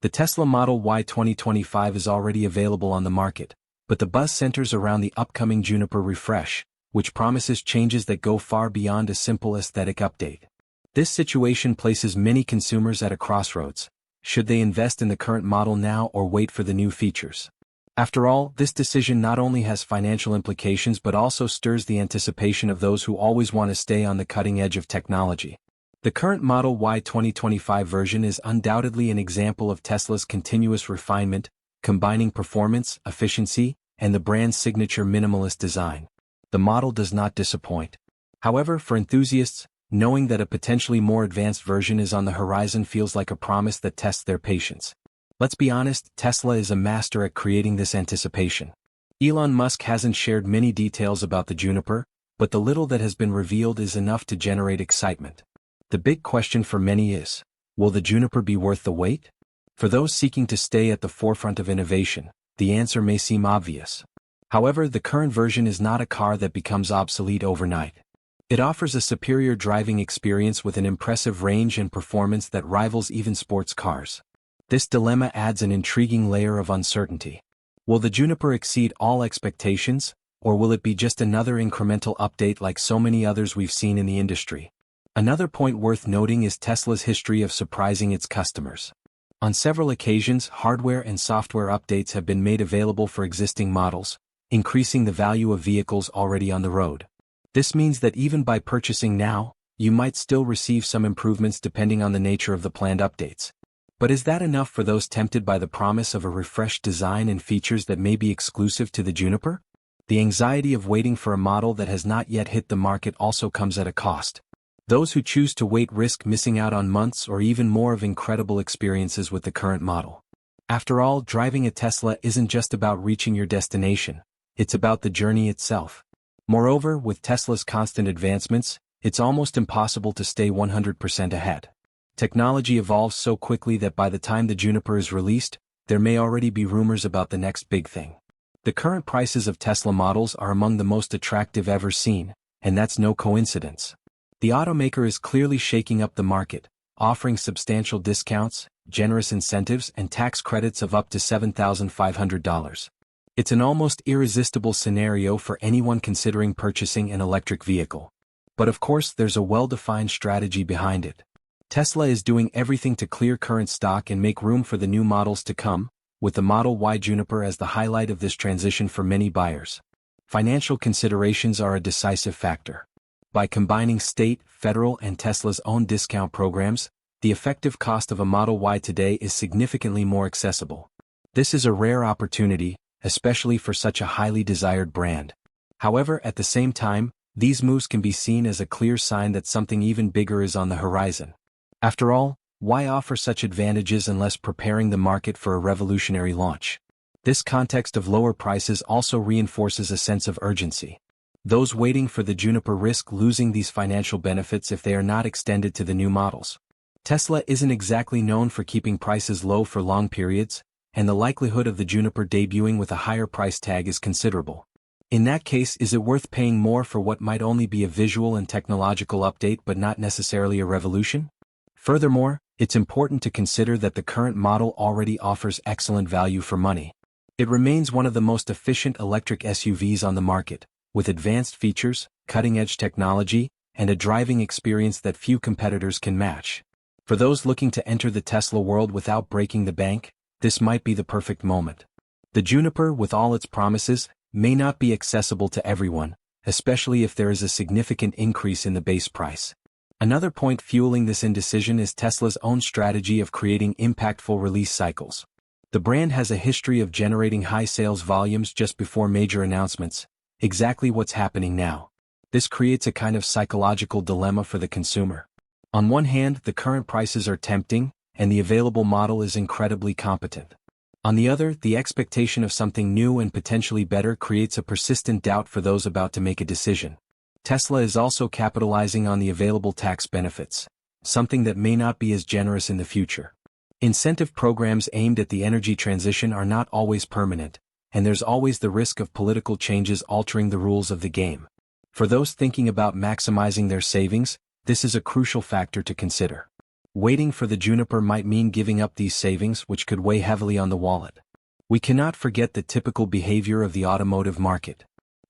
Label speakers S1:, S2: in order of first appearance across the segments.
S1: The Tesla Model Y 2025 is already available on the market, but the buzz centers around the upcoming Juniper refresh, which promises changes that go far beyond a simple aesthetic update. This situation places many consumers at a crossroads. Should they invest in the current model now or wait for the new features? After all, this decision not only has financial implications but also stirs the anticipation of those who always want to stay on the cutting edge of technology. The current Model Y 2025 version is undoubtedly an example of Tesla's continuous refinement, combining performance, efficiency, and the brand's signature minimalist design. The model does not disappoint. However, for enthusiasts, knowing that a potentially more advanced version is on the horizon feels like a promise that tests their patience. Let's be honest, Tesla is a master at creating this anticipation. Elon Musk hasn't shared many details about the Juniper, but the little that has been revealed is enough to generate excitement. The big question for many is, will the Juniper be worth the wait? For those seeking to stay at the forefront of innovation, the answer may seem obvious. However, the current version is not a car that becomes obsolete overnight. It offers a superior driving experience with an impressive range and performance that rivals even sports cars. This dilemma adds an intriguing layer of uncertainty. Will the Juniper exceed all expectations, or will it be just another incremental update like so many others we've seen in the industry? Another point worth noting is Tesla's history of surprising its customers. On several occasions, hardware and software updates have been made available for existing models, increasing the value of vehicles already on the road. This means that even by purchasing now, you might still receive some improvements depending on the nature of the planned updates. But is that enough for those tempted by the promise of a refreshed design and features that may be exclusive to the Juniper? The anxiety of waiting for a model that has not yet hit the market also comes at a cost. Those who choose to wait risk missing out on months or even more of incredible experiences with the current model. After all, driving a Tesla isn't just about reaching your destination, it's about the journey itself. Moreover, with Tesla's constant advancements, it's almost impossible to stay 100% ahead. Technology evolves so quickly that by the time the Juniper is released, there may already be rumors about the next big thing. The current prices of Tesla models are among the most attractive ever seen, and that's no coincidence. The automaker is clearly shaking up the market, offering substantial discounts, generous incentives, and tax credits of up to $7,500. It's an almost irresistible scenario for anyone considering purchasing an electric vehicle. But of course, there's a well-defined strategy behind it. Tesla is doing everything to clear current stock and make room for the new models to come, with the Model Y Juniper as the highlight of this transition for many buyers. Financial considerations are a decisive factor. By combining state, federal, and Tesla's own discount programs, the effective cost of a Model Y today is significantly more accessible. This is a rare opportunity, especially for such a highly desired brand. However, at the same time, these moves can be seen as a clear sign that something even bigger is on the horizon. After all, why offer such advantages unless preparing the market for a revolutionary launch? This context of lower prices also reinforces a sense of urgency. Those waiting for the Juniper risk losing these financial benefits if they are not extended to the new models. Tesla isn't exactly known for keeping prices low for long periods, and the likelihood of the Juniper debuting with a higher price tag is considerable. In that case, is it worth paying more for what might only be a visual and technological update but not necessarily a revolution? Furthermore, it's important to consider that the current model already offers excellent value for money. It remains one of the most efficient electric SUVs on the market, with advanced features, cutting-edge technology, and a driving experience that few competitors can match. For those looking to enter the Tesla world without breaking the bank, this might be the perfect moment. The Juniper, with all its promises, may not be accessible to everyone, especially if there is a significant increase in the base price. Another point fueling this indecision is Tesla's own strategy of creating impactful release cycles. The brand has a history of generating high sales volumes just before major announcements, exactly what's happening now. This creates a kind of psychological dilemma for the consumer. On one hand, the current prices are tempting, and the available model is incredibly competent. On the other, the expectation of something new and potentially better creates a persistent doubt for those about to make a decision. Tesla is also capitalizing on the available tax benefits, something that may not be as generous in the future. Incentive programs aimed at the energy transition are not always permanent, and there's always the risk of political changes altering the rules of the game. For those thinking about maximizing their savings, this is a crucial factor to consider. Waiting for the Juniper might mean giving up these savings, which could weigh heavily on the wallet. We cannot forget the typical behavior of the automotive market.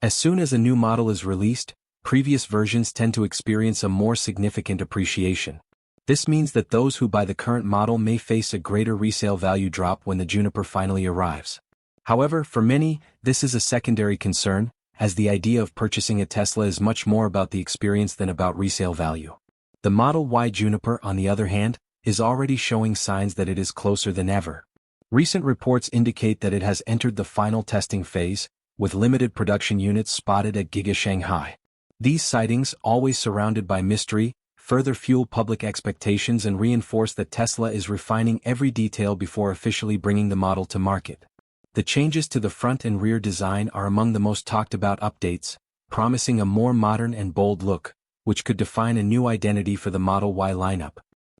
S1: As soon as a new model is released, previous versions tend to experience a more significant appreciation. This means that those who buy the current model may face a greater resale value drop when the Juniper finally arrives. However, for many, this is a secondary concern, as the idea of purchasing a Tesla is much more about the experience than about resale value. The Model Y Juniper, on the other hand, is already showing signs that it is closer than ever. Recent reports indicate that it has entered the final testing phase, with limited production units spotted at Giga Shanghai. These sightings, always surrounded by mystery, further fuel public expectations and reinforce that Tesla is refining every detail before officially bringing the model to market. The changes to the front and rear design are among the most talked about updates, promising a more modern and bold look, which could define a new identity for the Model Y lineup.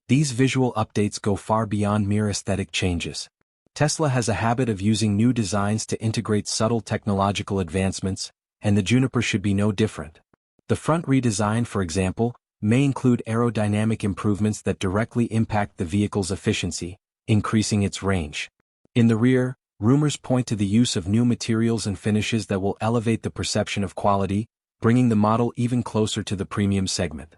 S1: These visual updates go far beyond mere aesthetic changes. Tesla has a habit of using new designs to integrate subtle technological advancements, and the Juniper should be no different. The front redesign, for example, may include aerodynamic improvements that directly impact the vehicle's efficiency, increasing its range. In the rear, rumors point to the use of new materials and finishes that will elevate the perception of quality, bringing the model even closer to the premium segment.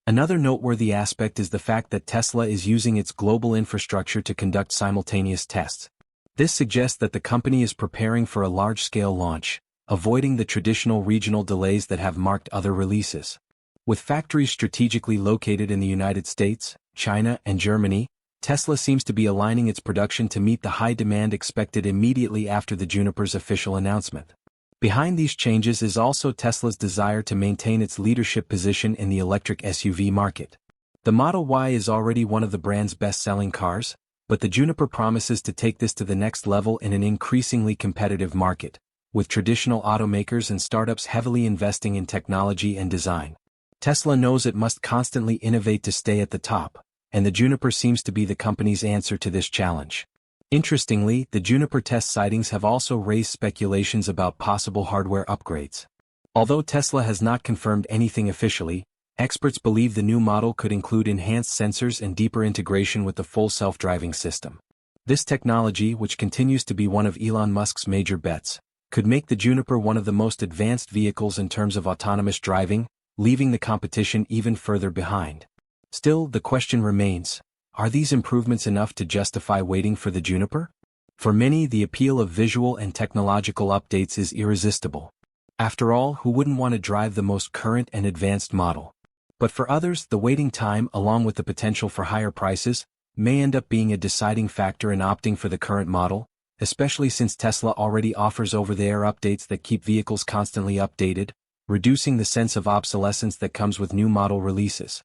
S1: Another noteworthy aspect is the fact that Tesla is using its global infrastructure to conduct simultaneous tests. This suggests that the company is preparing for a large-scale launch, avoiding the traditional regional delays that have marked other releases. With factories strategically located in the United States, China, and Germany, Tesla seems to be aligning its production to meet the high demand expected immediately after the Juniper's official announcement. Behind these changes is also Tesla's desire to maintain its leadership position in the electric SUV market. The Model Y is already one of the brand's best-selling cars, but the Juniper promises to take this to the next level in an increasingly competitive market, with traditional automakers and startups heavily investing in technology and design. Tesla knows it must constantly innovate to stay at the top, and the Juniper seems to be the company's answer to this challenge. Interestingly, the Juniper test sightings have also raised speculations about possible hardware upgrades. Although Tesla has not confirmed anything officially, experts believe the new model could include enhanced sensors and deeper integration with the full self-driving system. This technology, which continues to be one of Elon Musk's major bets, could make the Juniper one of the most advanced vehicles in terms of autonomous driving, leaving the competition even further behind. Still, the question remains, are these improvements enough to justify waiting for the Juniper? For many, the appeal of visual and technological updates is irresistible. After all, who wouldn't want to drive the most current and advanced model? But for others, the waiting time, along with the potential for higher prices, may end up being a deciding factor in opting for the current model, especially since Tesla already offers over-the-air updates that keep vehicles constantly updated, reducing the sense of obsolescence that comes with new model releases.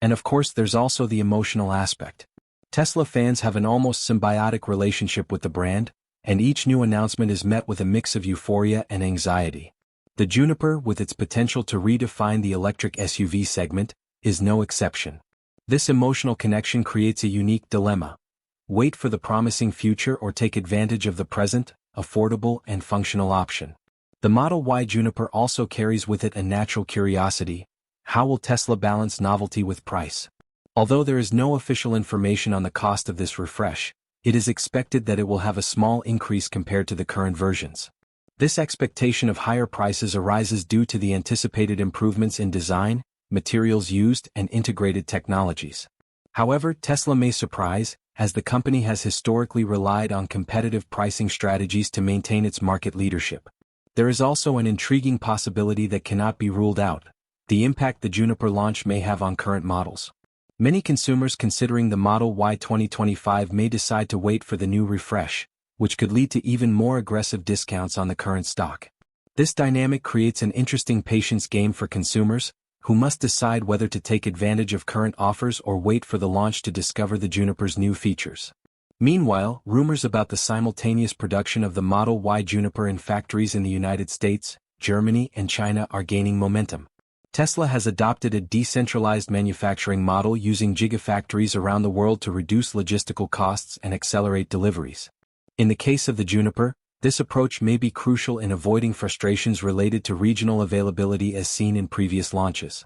S1: And of course, there's also the emotional aspect. Tesla fans have an almost symbiotic relationship with the brand, and each new announcement is met with a mix of euphoria and anxiety. The Juniper, with its potential to redefine the electric SUV segment, is no exception. This emotional connection creates a unique dilemma. Wait for the promising future or take advantage of the present, affordable and functional option. The Model Y Juniper also carries with it a natural curiosity. How will Tesla balance novelty with price? Although there is no official information on the cost of this refresh, it is expected that it will have a small increase compared to the current versions. This expectation of higher prices arises due to the anticipated improvements in design, materials used, and integrated technologies. However, Tesla may surprise, as the company has historically relied on competitive pricing strategies to maintain its market leadership. There is also an intriguing possibility that cannot be ruled out: the impact the Juniper launch may have on current models. Many consumers considering the Model Y 2025 may decide to wait for the new refresh, which could lead to even more aggressive discounts on the current stock. This dynamic creates an interesting patience game for consumers, who must decide whether to take advantage of current offers or wait for the launch to discover the Juniper's new features. Meanwhile, rumors about the simultaneous production of the Model Y Juniper in factories in the United States, Germany, and China are gaining momentum. Tesla has adopted a decentralized manufacturing model using gigafactories around the world to reduce logistical costs and accelerate deliveries. In the case of the Juniper, this approach may be crucial in avoiding frustrations related to regional availability as seen in previous launches.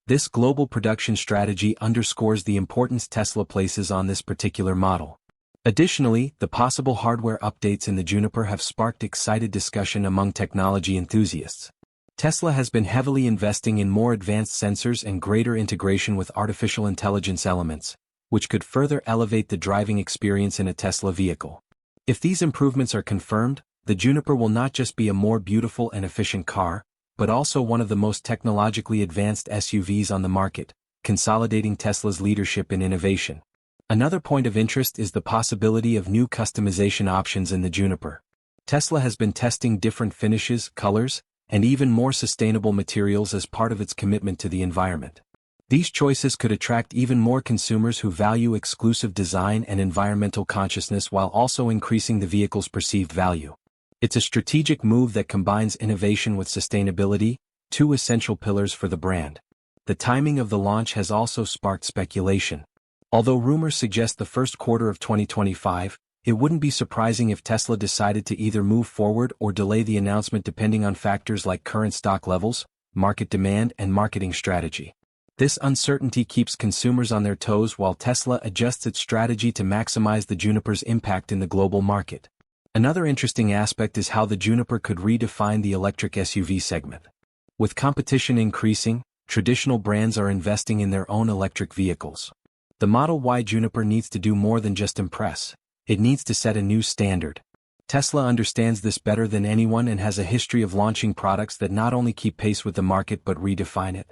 S1: This global production strategy underscores the importance Tesla places on this particular model. Additionally, the possible hardware updates in the Juniper have sparked excited discussion among technology enthusiasts. Tesla has been heavily investing in more advanced sensors and greater integration with artificial intelligence elements, which could further elevate the driving experience in a Tesla vehicle. If these improvements are confirmed, the Juniper will not just be a more beautiful and efficient car, but also one of the most technologically advanced SUVs on the market, consolidating Tesla's leadership in innovation. Another point of interest is the possibility of new customization options in the Juniper. Tesla has been testing different finishes, colors, and even more sustainable materials as part of its commitment to the environment. These choices could attract even more consumers who value exclusive design and environmental consciousness while also increasing the vehicle's perceived value. It's a strategic move that combines innovation with sustainability, two essential pillars for the brand. The timing of the launch has also sparked speculation. Although rumors suggest the first quarter of 2025, it wouldn't be surprising if Tesla decided to either move forward or delay the announcement depending on factors like current stock levels, market demand, and marketing strategy. This uncertainty keeps consumers on their toes while Tesla adjusts its strategy to maximize the Juniper's impact in the global market. Another interesting aspect is how the Juniper could redefine the electric SUV segment. With competition increasing, traditional brands are investing in their own electric vehicles. The Model Y Juniper needs to do more than just impress. It needs to set a new standard. Tesla understands this better than anyone and has a history of launching products that not only keep pace with the market but redefine it.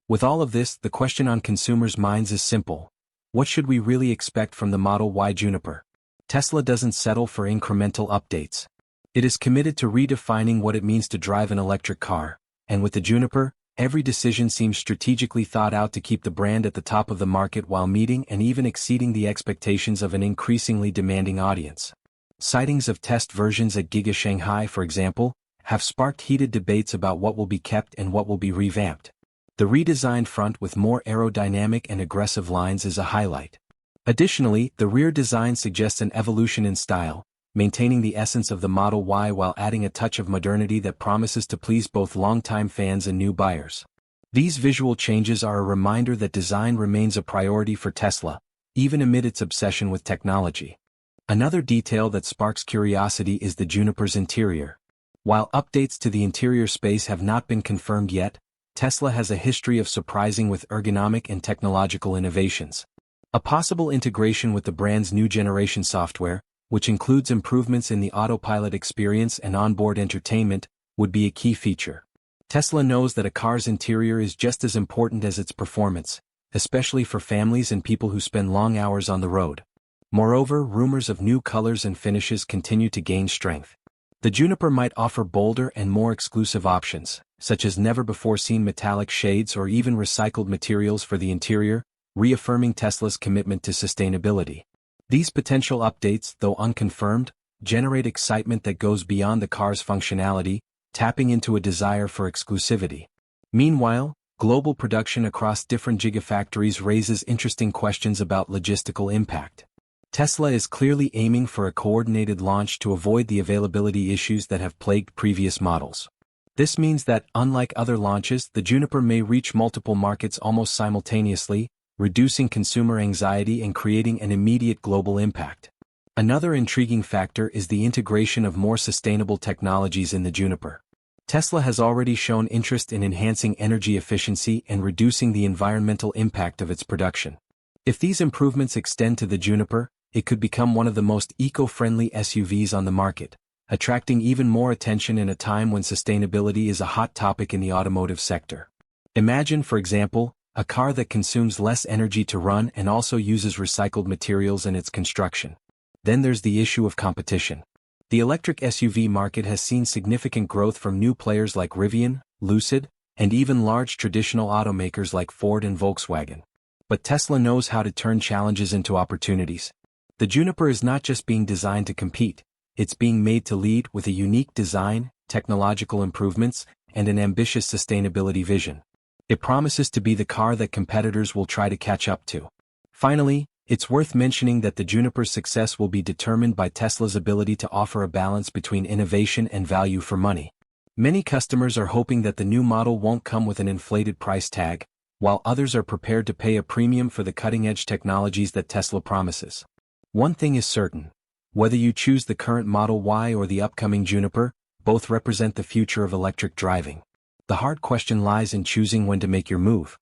S1: With all of this, the question on consumers' minds is simple. What should we really expect from the Model Y Juniper? Tesla doesn't settle for incremental updates. It is committed to redefining what it means to drive an electric car, and with the Juniper, every decision seems strategically thought out to keep the brand at the top of the market while meeting and even exceeding the expectations of an increasingly demanding audience. Sightings of test versions at Giga Shanghai, for example, have sparked heated debates about what will be kept and what will be revamped. The redesigned front with more aerodynamic and aggressive lines is a highlight. Additionally, the rear design suggests an evolution in style, maintaining the essence of the Model Y while adding a touch of modernity that promises to please both longtime fans and new buyers. These visual changes are a reminder that design remains a priority for Tesla, even amid its obsession with technology. Another detail that sparks curiosity is the Juniper's interior. While updates to the interior space have not been confirmed yet, Tesla has a history of surprising with ergonomic and technological innovations. A possible integration with the brand's new generation software, which includes improvements in the autopilot experience and onboard entertainment, would be a key feature. Tesla knows that a car's interior is just as important as its performance, especially for families and people who spend long hours on the road. Moreover, rumors of new colors and finishes continue to gain strength. The Juniper might offer bolder and more exclusive options, such as never-before-seen metallic shades or even recycled materials for the interior, reaffirming Tesla's commitment to sustainability. These potential updates, though unconfirmed, generate excitement that goes beyond the car's functionality, tapping into a desire for exclusivity. Meanwhile, global production across different gigafactories raises interesting questions about logistical impact. Tesla is clearly aiming for a coordinated launch to avoid the availability issues that have plagued previous models. This means that, unlike other launches, the Juniper may reach multiple markets almost simultaneously, reducing consumer anxiety and creating an immediate global impact. Another intriguing factor is the integration of more sustainable technologies in the Juniper. Tesla has already shown interest in enhancing energy efficiency and reducing the environmental impact of its production. If these improvements extend to the Juniper, it could become one of the most eco-friendly SUVs on the market, attracting even more attention in a time when sustainability is a hot topic in the automotive sector. Imagine, for example, a car that consumes less energy to run and also uses recycled materials in its construction. Then there's the issue of competition. The electric SUV market has seen significant growth from new players like Rivian, Lucid, and even large traditional automakers like Ford and Volkswagen. But Tesla knows how to turn challenges into opportunities. The Juniper is not just being designed to compete, it's being made to lead with a unique design, technological improvements, and an ambitious sustainability vision. It promises to be the car that competitors will try to catch up to. Finally, it's worth mentioning that the Juniper's success will be determined by Tesla's ability to offer a balance between innovation and value for money. Many customers are hoping that the new model won't come with an inflated price tag, while others are prepared to pay a premium for the cutting-edge technologies that Tesla promises. One thing is certain. Whether you choose the current Model Y or the upcoming Juniper, both represent the future of electric driving. The hard question lies in choosing when to make your move.